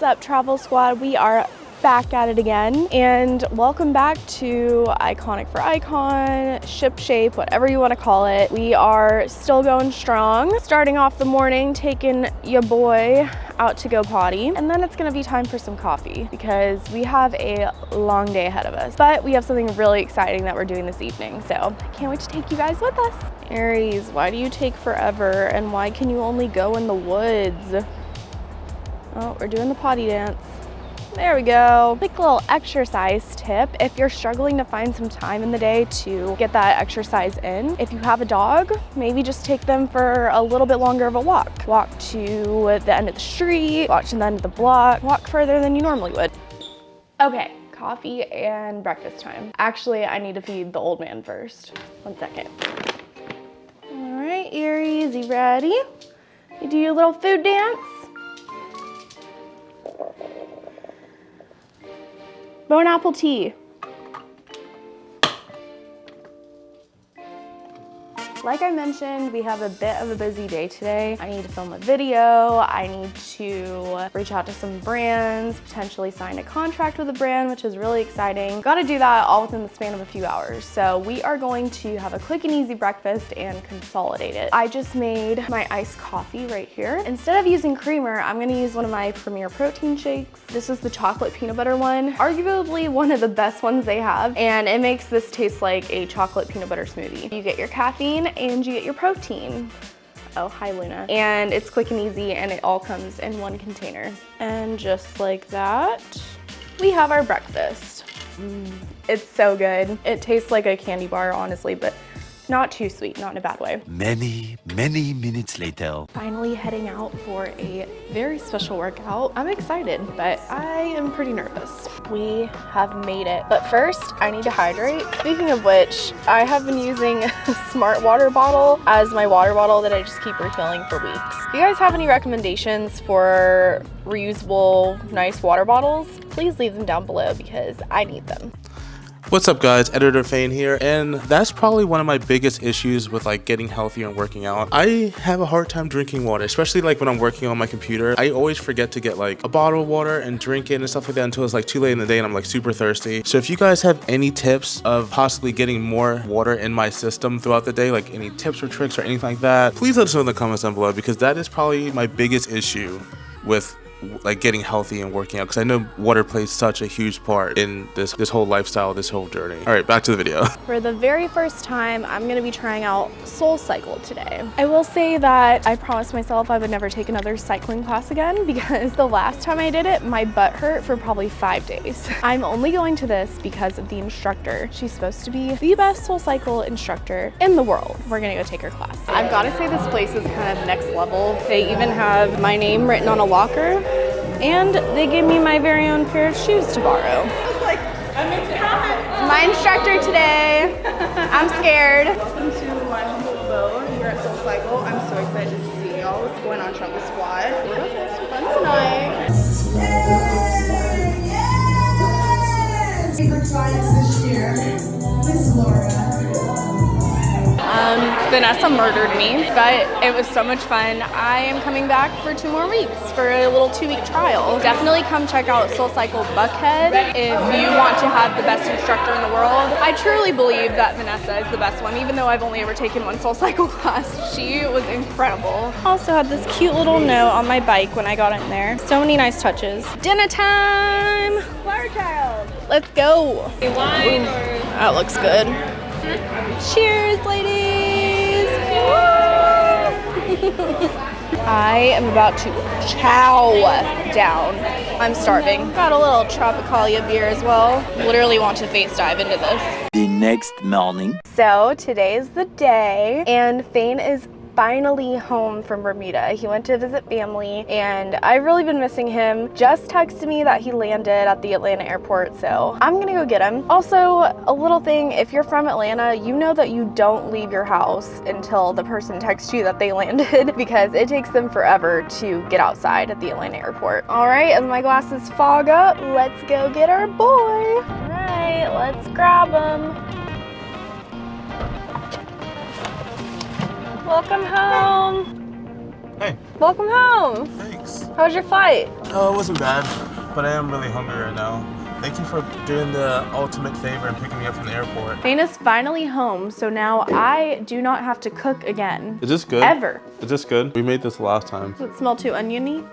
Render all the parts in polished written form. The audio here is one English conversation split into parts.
up, Travel Squad? We are back at it again, and welcome back to Iconic for Icon, Ship Shape, whatever you want to call it. We are still going strong. Starting off the morning, taking your boy out to go potty, and then it's gonna be time for some coffee because we have a long day ahead of us. But we have something really exciting that we're doing this evening, so I can't wait to take you guys with us. Aries, why do you take forever, and why can you only go in the woods? Oh, we're doing the potty dance. There we go. Quick little exercise tip. If you're struggling to find some time in the day to get that exercise in, if you have a dog, maybe just take them for a little bit longer of a walk. Walk to the end of the street, walk to the end of the block, walk further than you normally would. Okay, coffee and breakfast time. Actually, I need to feed the old man first. 1 second. All right, Aries, you ready? You do your little food dance? Bone apple tea. Like I mentioned, we have a bit of a busy day today. I need to film a video. I need to reach out to some brands, potentially sign a contract with a brand, which is really exciting. Got to do that all within the span of a few hours. So we are going to have a quick and easy breakfast and consolidate it. I just made my iced coffee right here. Instead of using creamer, I'm going to use one of my Premier protein shakes. This is the chocolate peanut butter one, arguably one of the best ones they have, and it makes this taste like a chocolate peanut butter smoothie. You get your caffeine and you get your protein. Oh, hi Luna. And it's quick and easy, and it all comes in one container. And just like that, we have our breakfast. It's so good. It tastes like a candy bar, honestly, but not too sweet, not in a bad way. Many minutes later. Finally heading out for a very special workout. I'm excited, but I am pretty nervous. We have made it. But first, I need to hydrate. Speaking of which, I have been using a smart water bottle as my water bottle that I just keep refilling for weeks. If you guys have any recommendations for reusable, nice water bottles, please leave them down below because I need them. What's up guys, Editor Fain here, and that's probably one of my biggest issues with like getting healthy and working out. I have a hard time drinking water, especially like when I'm working on my computer. I always forget to get like a bottle of water and drink it and stuff like that until it's like too late in the day and I'm like super thirsty. So if you guys have any tips of possibly getting more water in my system throughout the day, like any tips or tricks or anything like that, please let us know in the comments down below, because that is probably my biggest issue with like getting healthy and working out, because I know water plays such a huge part in this whole lifestyle, this whole journey. All right, back to the video. For the very first time, I'm gonna be trying out SoulCycle today. I will say that I promised myself I would never take another cycling class again, because the last time I did it, my butt hurt for probably 5 days. I'm only going to this because of the instructor. She's supposed to be the best SoulCycle instructor in the world. We're gonna go take her class. I've gotta say this place is kind of next level. They even have my name written on a locker, and they gave me my very own pair of shoes to borrow. It's my instructor today. I'm scared. Welcome to my humble abode here at SoulCycle. I'm so excited to see y'all. What's going on, Travel Squad? We're gonna have some fun tonight. Favorite clients this year, Miss Laura. Vanessa murdered me, but it was so much fun. I am coming back for 2 more weeks for a little 2-week trial. Definitely come check out SoulCycle Buckhead if you want to have the best instructor in the world. I truly believe that Vanessa is the best one, even though I've only ever taken one SoulCycle class. She was incredible. Also had this cute little note on my bike when I got in there. So many nice touches. Dinner time! Flower child! Let's go! Wine That looks good. Cheers, ladies! I am about to chow down. I'm starving. Got a little Tropicalia beer as well. Literally want to face dive into this. The next morning. So today is the day, and Fain is finally home from Bermuda. He went to visit family, and I've really been missing him. Just texted me that he landed at the Atlanta airport, so I'm gonna go get him. Also, a little thing, if you're from Atlanta, you know that you don't leave your house until the person texts you that they landed, because it takes them forever to get outside at the Atlanta airport. All right, as my glasses fog up, let's go get our boy. All right, let's grab him. Welcome home. Hey. Welcome home. Thanks. How was your flight? Oh, it wasn't bad, but I am really hungry right now. Thank you for doing the ultimate favor and picking me up from the airport. Fain is finally home, so now I do not have to cook again. Is this good? Ever. Is this good? We made this last time. Does it smell too oniony?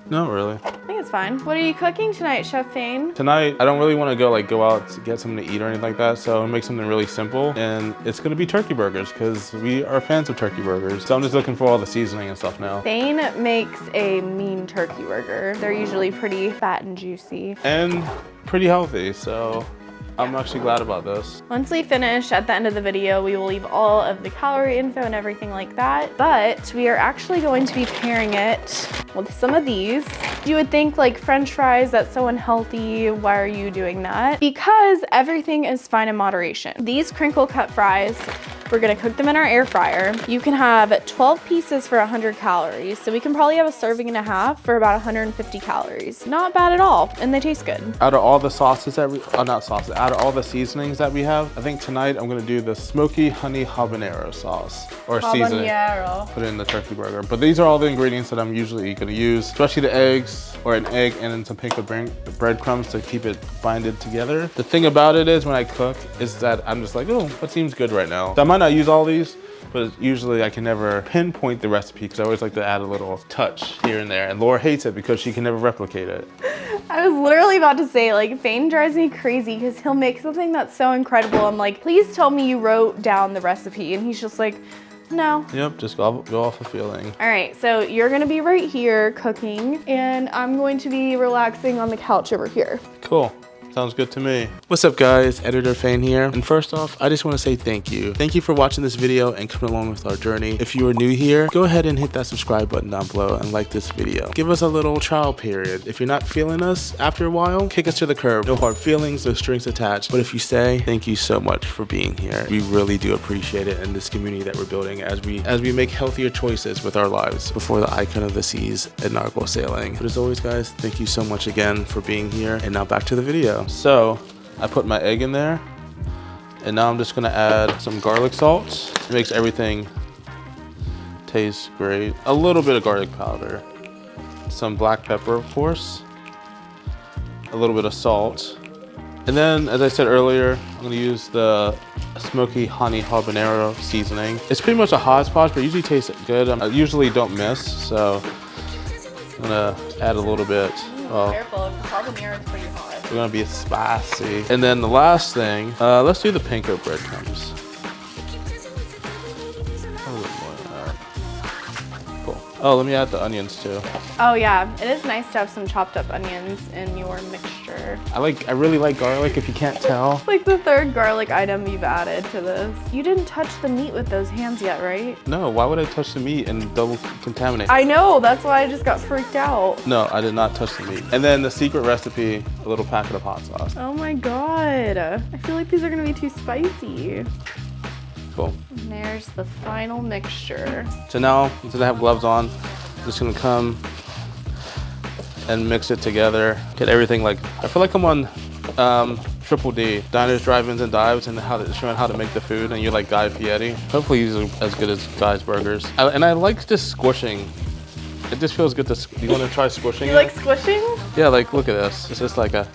No, really. I think it's fine. What are you cooking tonight, Chef Fain? Tonight, I don't really want to go out to get something to eat or anything like that, so I'm gonna make something really simple, and it's gonna be turkey burgers because we are fans of turkey burgers. So I'm just looking for all the seasoning and stuff now. Fain makes a mean turkey burger. They're usually pretty fat and juicy. And pretty healthy, so I'm actually glad about this. Once we finish, at the end of the video, we will leave all of the calorie info and everything like that, but we are actually going to be pairing it with some of these. You would think like French fries, that's so unhealthy. Why are you doing that? Because everything is fine in moderation. These crinkle cut fries, we're gonna cook them in our air fryer. You can have 12 pieces for 100 calories. So we can probably have a serving and a half for about 150 calories. Not bad at all, and they taste good. Out of all the sauces that out of all the seasonings that we have, I think tonight I'm gonna do the smoky honey habanero sauce or seasoning. Put it in the turkey burger. But these are all the ingredients that I'm usually gonna use, especially the eggs or an egg and then some pink breadcrumbs to keep it binded together. The thing about it is when I cook is that I'm just like, oh, what seems good right now? So I might not use all these, but usually I can never pinpoint the recipe because I always like to add a little touch here and there. And Laura hates it because she can never replicate it. I was literally about to say, like, Fain drives me crazy because he'll make something that's so incredible. I'm like, please tell me you wrote down the recipe. And he's just like, no. Yep, just go off a feeling. All right, so you're gonna be right here cooking and I'm going to be relaxing on the couch over here. Cool. Sounds good to me. What's up guys, Editor Fain here. And first off, I just want to say thank you. Thank you for watching this video and coming along with our journey. If you are new here, go ahead and hit that subscribe button down below and like this video. Give us a little trial period. If you're not feeling us after a while, kick us to the curb. No hard feelings, no strings attached. But if you stay, thank you so much for being here. We really do appreciate it in this community that we're building as we make healthier choices with our lives before the Icon of the Seas inaugural sailing. But as always guys, thank you so much again for being here. And now back to the video. So I put my egg in there and now I'm just gonna add some garlic salt. It makes everything taste great. A little bit of garlic powder, some black pepper of course, a little bit of salt. And then as I said earlier, I'm gonna use the smoky honey habanero seasoning. It's pretty much a hodgepodge, but it usually tastes good. I usually don't miss, so I'm gonna add a little bit. Well, careful, the habanero is pretty hot. We're gonna be spicy. And then the last thing, let's do the panko breadcrumbs. A little bit more than that. Cool. Oh, let me add the onions too. Oh yeah, it is nice to have some chopped up onions in your mixture. I really like garlic if you can't tell. It's like the third garlic item you've added to this. You didn't touch the meat with those hands yet, right? No, why would I touch the meat and double contaminate? I know, that's why I just got freaked out. No, I did not touch the meat. And then the secret recipe, a little packet of hot sauce. Oh my god. I feel like these are gonna be too spicy. Cool. And there's the final mixture. So now, since I have gloves on, I'm just gonna come and mix it together. Get everything like, I feel like I'm on Triple D, Diners, Drive-Ins, and Dives, and showing how to make the food, and you're like Guy Fieri. Hopefully these are as good as Guy's burgers. And I like just squishing. It just feels good to, you wanna try squishing? You like squishing? Yeah, like look at this. It's just like a,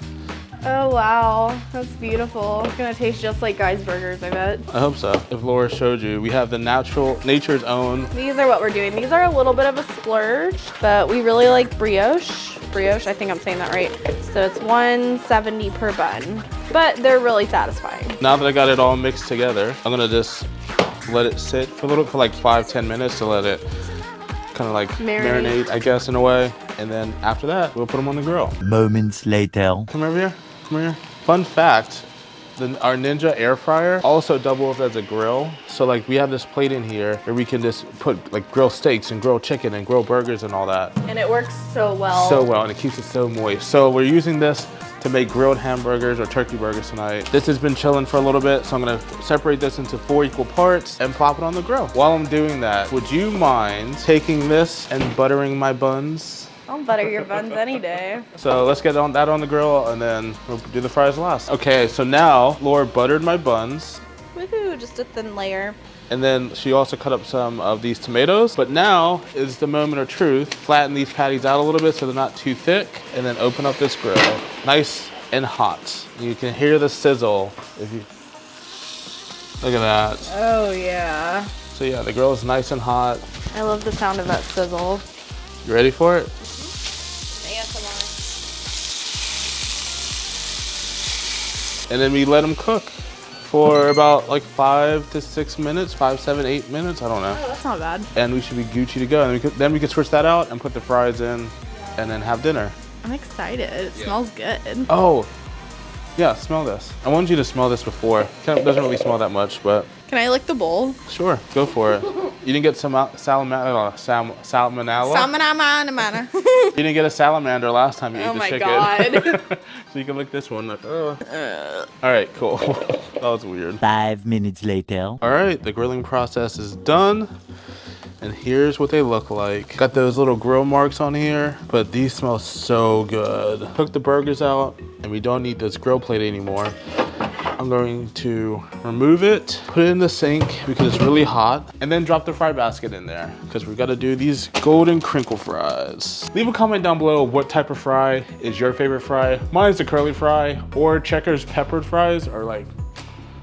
oh wow, that's beautiful. It's gonna taste just like Guy's burgers, I bet. I hope so. If Laura showed you, we have the nature's own. These are what we're doing. These are a little bit of a splurge, but we really like brioche. Brioche, I think I'm saying that right. So it's $1.70 per bun, but they're really satisfying. Now that I got it all mixed together, I'm gonna just let it sit for like 5-10 minutes to let it kind of like marinate, I guess, in a way. And then after that, we'll put them on the grill. Moments later. Come over here, come over here. Fun fact, our Ninja air fryer also doubles as a grill. So like we have this plate in here where we can just put like grilled steaks and grilled chicken and grilled burgers and all that. And it works so well. So well, and it keeps it so moist. So we're using this to make grilled hamburgers or turkey burgers tonight. This has been chilling for a little bit, so I'm gonna separate this into 4 equal parts and plop it on the grill. While I'm doing that, would you mind taking this and buttering my buns? I'll butter your buns any day. So let's get that on the grill and then we'll do the fries last. Okay, so now Laura buttered my buns. Woohoo, just a thin layer. And then she also cut up some of these tomatoes. But now is the moment of truth. Flatten these patties out a little bit so they're not too thick. And then open up this grill. Nice and hot. You can hear the sizzle. If you look at that. Oh yeah. So yeah, the grill is nice and hot. I love the sound of that sizzle. You ready for it? ASMR. And then we let them cook for about like 5 to 6 minutes, 5, 7, 8 minutes, I don't know. Oh, that's not bad. And we should be Gucci to go. And then we could switch that out and put the fries in and then have dinner. I'm excited. It smells good. Oh, yeah, smell this. I wanted you to smell this before. It doesn't really smell that much, but. Can I lick the bowl? Sure, go for it. You didn't get salmonella? You didn't get a salamander last time you ate the chicken. Oh my God. So you can lick this one. Like, oh. All right, cool. That was weird. 5 minutes later. All right, the grilling process is done. And here's what they look like. Got those little grill marks on here, but these smell so good. Cook the burgers out, and we don't need this grill plate anymore. I'm going to remove it, put it in the sink because it's really hot, and then drop the fry basket in there because we got to do these golden crinkle fries. Leave a comment down below what type of fry is your favorite fry. Mine's the curly fry, or Checkers peppered fries are like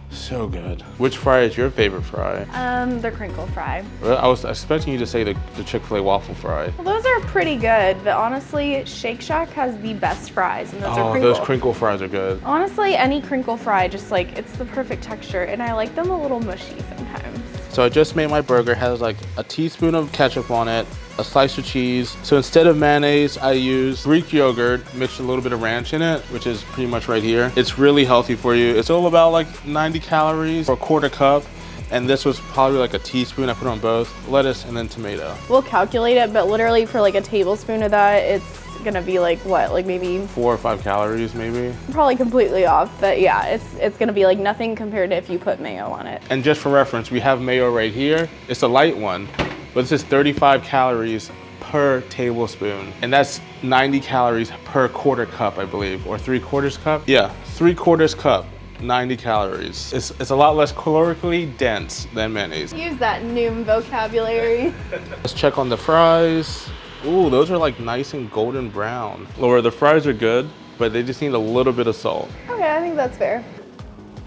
so good. Which fry is your favorite fry? The crinkle fry. I was expecting you to say the Chick-fil-A waffle fry. Well, those are pretty good, but honestly, Shake Shack has the best fries, and those are crinkle. Those crinkle fries are good. Honestly, any crinkle fry, just like, it's the perfect texture, and I like them a little mushy sometimes. So I just made my burger. It has like a teaspoon of ketchup on it, a slice of cheese. So instead of mayonnaise, I use Greek yogurt, mixed a little bit of ranch in it, which is pretty much right here. It's really healthy for you. It's all about like 90 calories for a quarter cup. And this was probably like a teaspoon. I put on both lettuce and then tomato. We'll calculate it, but literally for like a tablespoon of that, it's gonna be like what, like maybe 4 or 5 calories maybe. Probably completely off, but yeah, it's gonna be like nothing compared to if you put mayo on it. And just for reference, we have mayo right here. It's a light one, but this is 35 calories per tablespoon. And that's 90 calories per quarter cup, I believe, or 3/4 cup. Yeah, 3/4 cup. 90 calories. It's a lot less calorically dense than mayonnaise. Use that new vocabulary. Let's check on the fries. Ooh, those are like nice and golden brown. Laura, the fries are good, but they just need a little bit of salt. Okay, I think that's fair.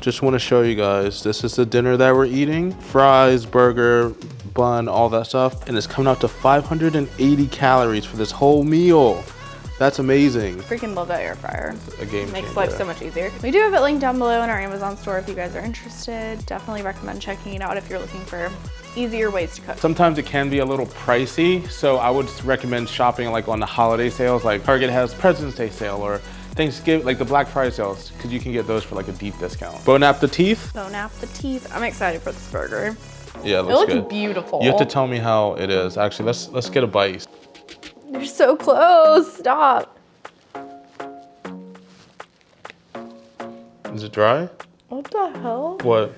Just want to show you guys, this is the dinner that we're eating. Fries, burger, bun, all that stuff. And it's coming out to 580 calories for this whole meal. That's amazing. Freaking love that air fryer. A game changer. Makes life so much easier. We do have it linked down below in our Amazon store if you guys are interested. Definitely recommend checking it out if you're looking for easier ways to cook. Sometimes it can be a little pricey, so I would recommend shopping like on the holiday sales, like Target has President's Day sale or Thanksgiving, like the Black Friday sales, because you can get those for like a deep discount. Bon appetit. Bon appetit. I'm excited for this burger. Yeah, it looks good. Beautiful. You have to tell me how it is. Actually, let's get a bite. You're so close. Stop. Is it dry? What the hell? What?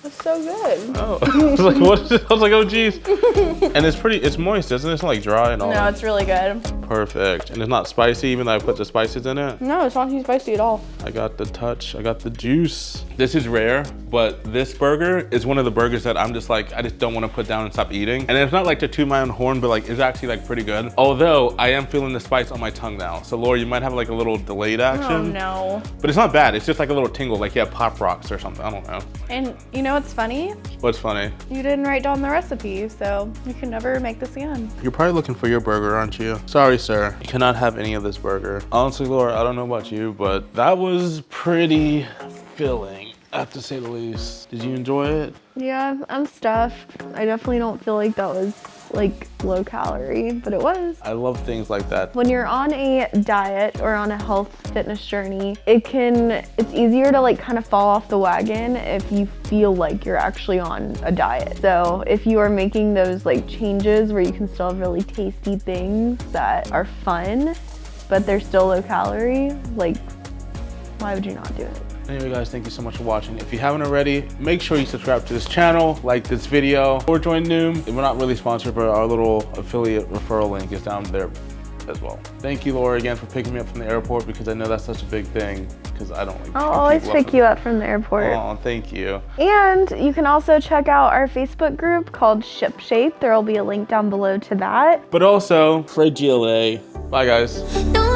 It's so good. Oh, I was like, what is it? I was like, oh geez. And it's moist, isn't it? It's not like dry and all No, that. it's really good. Perfect. And it's not spicy, even though I put the spices in it. No, it's not too spicy at all. I got the touch, I got the juice. This is rare, but this burger is one of the burgers that I'm just like, I just don't want to put down and stop eating. And it's not like to toot my own horn, but like it's actually like pretty good. Although I am feeling the spice on my tongue now. So Laura, you might have like a little delayed action. Oh no. But it's not bad. It's just like a little tingle, like you have Pop Rocks or something. I don't know. And you know what's funny? What's funny? You didn't write down the recipe, so you can never make this again. You're probably looking for your burger, aren't you? Sorry, sir. You cannot have any of this burger. Honestly, Laura, I don't know about you, but that was pretty filling, I have to say the least. Did you enjoy it? Yeah, I'm stuffed. I definitely don't feel like that was like low calorie, but it was. I love things like that. When you're on a diet or on a health fitness journey, it's easier to like kind of fall off the wagon if you feel like you're actually on a diet. So if you are making those like changes where you can still have really tasty things that are fun, but they're still low calorie, like why would you not do it? Anyway guys, thank you so much for watching. If you haven't already, make sure you subscribe to this channel, like this video, or join Noom. We're not really sponsored, but our little affiliate referral link is down there as well. Thank you, Laura, again for picking me up from the airport, because I know that's such a big thing, because I don't like I'll always pick you up from the airport. Oh, thank you. And you can also check out our Facebook group called ShipShape. There will be a link down below to that. But also, Fred GLA. Bye, guys. Don't